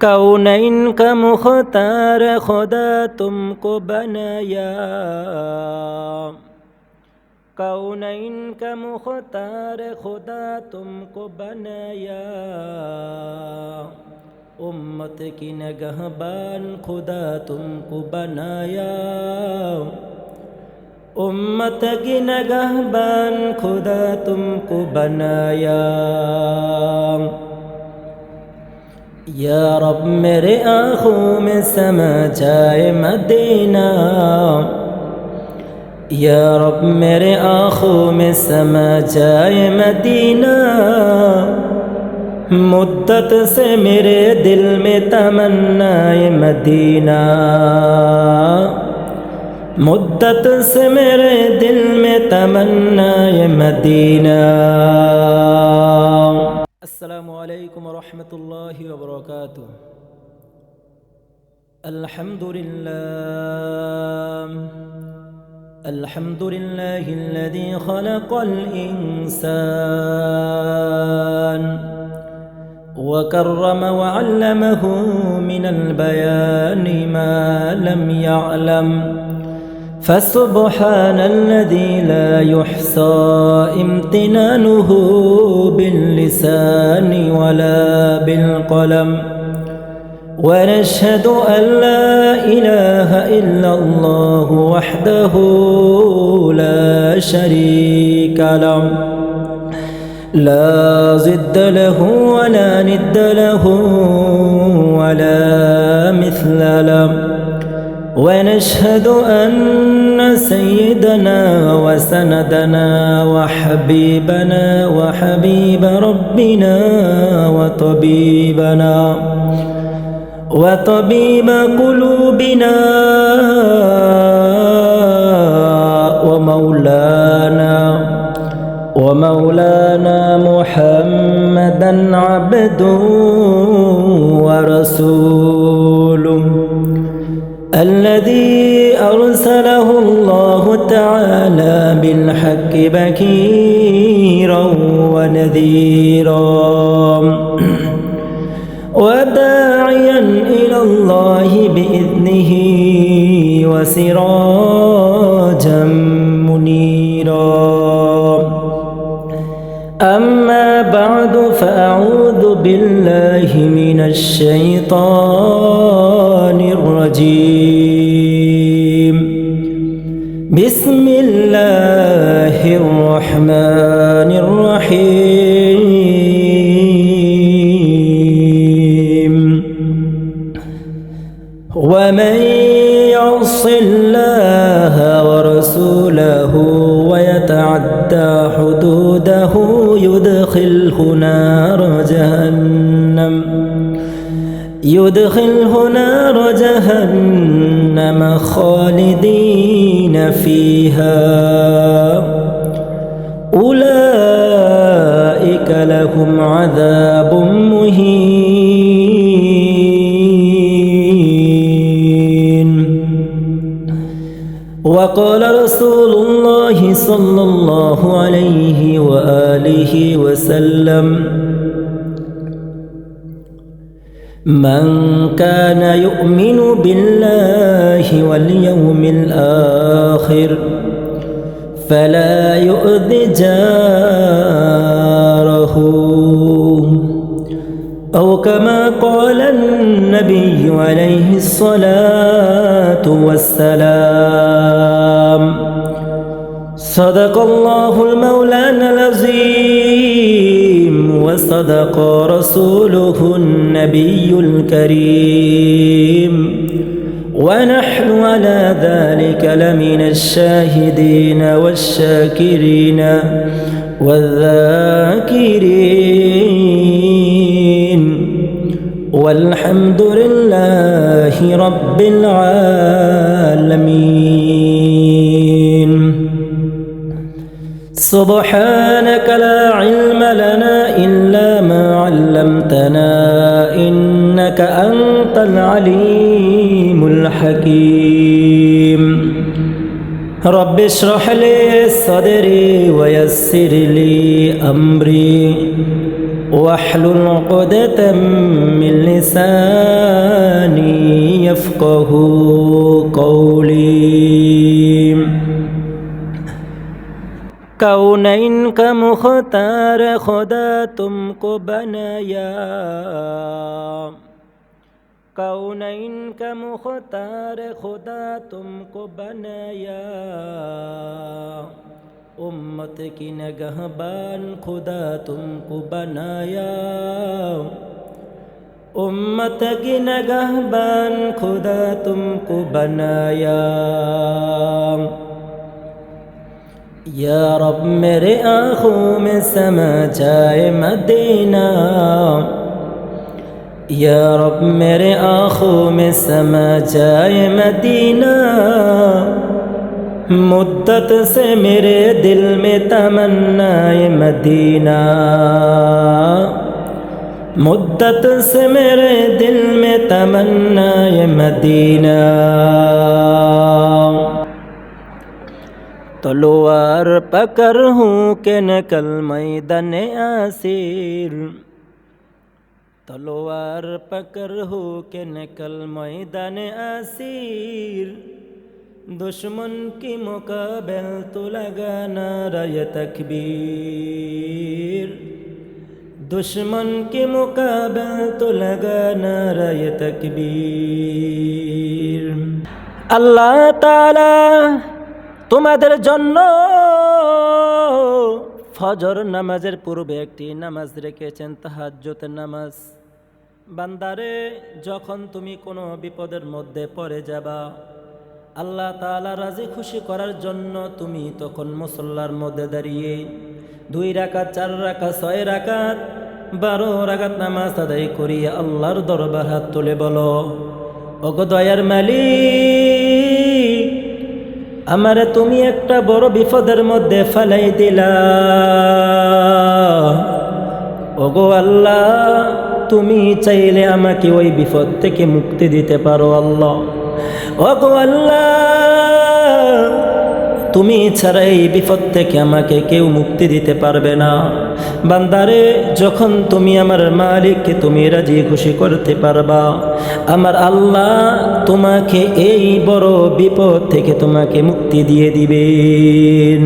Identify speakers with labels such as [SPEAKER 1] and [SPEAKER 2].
[SPEAKER 1] कौनैन का मुख्तार खुदा तुमको बनाया, कौनैन का मुख्तार खुदा तुमको बनाया। उम्मत की नगहबान खुदा तुमको बनाया, उम्मत की नगहबान खुदा तुमको बनाया। या रब मेरे आँखों में समा जाए मदीना, या रब मेरे आँखों में समा जाए मदीना। मुद्दत से मेरे दिल में तमन्नाए मदीना, मुद्दत से मेरे दिल में तमन्नाए मदीना। अस्सलामु अलैकुम वरहमतुल्लाहि वबरकातुह। अल्हम्दुलिल्लाह अल्हम्दुलिल्लाहिल्लज़ी खलक़ल इंसान वकर्रम वअल्लमहु मिनल बयानि मा लम यअलम। फसुब्हानल्लज़ी ला युहसा इम्तिनानुहु बिल्लिसानि वला बिलक़लम। वनशहदु अन ला इलाहा इल्लल्लाहु वहदहु ला शरीका लहु ला ज़िद्द लहु वला निद्द लहु वला मिस्ल लहु। ونشهد أن سيدنا وسندنا وحبيبنا وحبيب ربنا وطبيب قلوبنا ومولانا محمدا عبده ورسوله الذي أرسله الله تعالى بالحق بشيرا ونذيرا وداعيا إلى الله بإذنه وسراجا منيرا. أما بعد فأعوذ بالله من الشيطان الرجيم. بسم الله الرحمن الرحيم. ومن يعص الله ورسوله ويتعدى حدوده يدخله نار جهنم خالدين فيها أولئك لهم عذاب مهين. وقال رسول الله صلى الله عليه وآله وسلم: من كان يؤمن بالله واليوم الآخر فلا يؤذ جاره، أو كما قال النبي عليه الصلاة والسلام. صدق الله المولانا العظيم وصدق رسوله النبي الكريم، ونحن على ذلك لمن الشاهدين والشاكرين والذاكرين، والحمد لله رب العالمين. سبحانك لا علم لنا إلا ما علمتنا إنك أنت العليم الحكيم. رب اشرح لي صدري ويسر لي أمري واحلل عقدة من لساني يفقه قولي कौनैन का मुख्तार खुदा तुमको बनाया कौनैन का मुख्तार खुदा तुमको बनाया उम्मत की नगहबान खुदा तुमको बनाया उम्मत की नगहबान खुदा तुमको बनाया या रब मेरे आँखों में समा जाए मदीना या रब मेरे आँखों में समा जाए मदीना मुद्दत से मेरे दिल में तमन्नाए मदीना मुद्दत से मेरे दिल में तमन्नाए मदीना तलवार पकड़ हूँ के निकल मैदान आसिर तलवार पकड़ हूँ के निकल मैदान आसिर दुश्मन की मुकाबल तो लगाना राय तकबीर दुश्मन की मुकाबल तो लगाना राय तकबीर अल्लाह ताला তোমাদের জন্য ফজর নামাজের পূর্বে একটি নামাজ রেখেছেন তাহাজ্জুদের নামাজ বান্দারে যখন তুমি কোনো বিপদের মধ্যে পড়ে যাবা আল্লাহ তাআলা রাজি খুশি করার জন্য তুমি তখন মুসল্লার মধ্যে দাঁড়িয়ে 2 রাকাত 4 রাকাত 6 রাকাত 12 রাকাত নামাজ আদায় করিয়া আল্লাহর দরবার হাত তুলে বলো ওগো দয়ার মালিক আমারে তুমি একটা বড় বিপদের মধ্যে ফেলাই দিলা ওগো আল্লাহ তুমি চাইলে আমাকে ওই বিপদ থেকে মুক্তি দিতে পারো আল্লাহ ওগো আল্লাহ তুমি ছাড়া এই বিপদ থেকে আমাকে কেউ মুক্তি দিতে পারবে না বান্দারে যখন তুমি আমার মালিককে তুমি রাজি খুশি করতে পারবা আমার আল্লাহ তোমাকে এই বড় বিপদ থেকে তোমাকে মুক্তি দিয়ে দিবেন।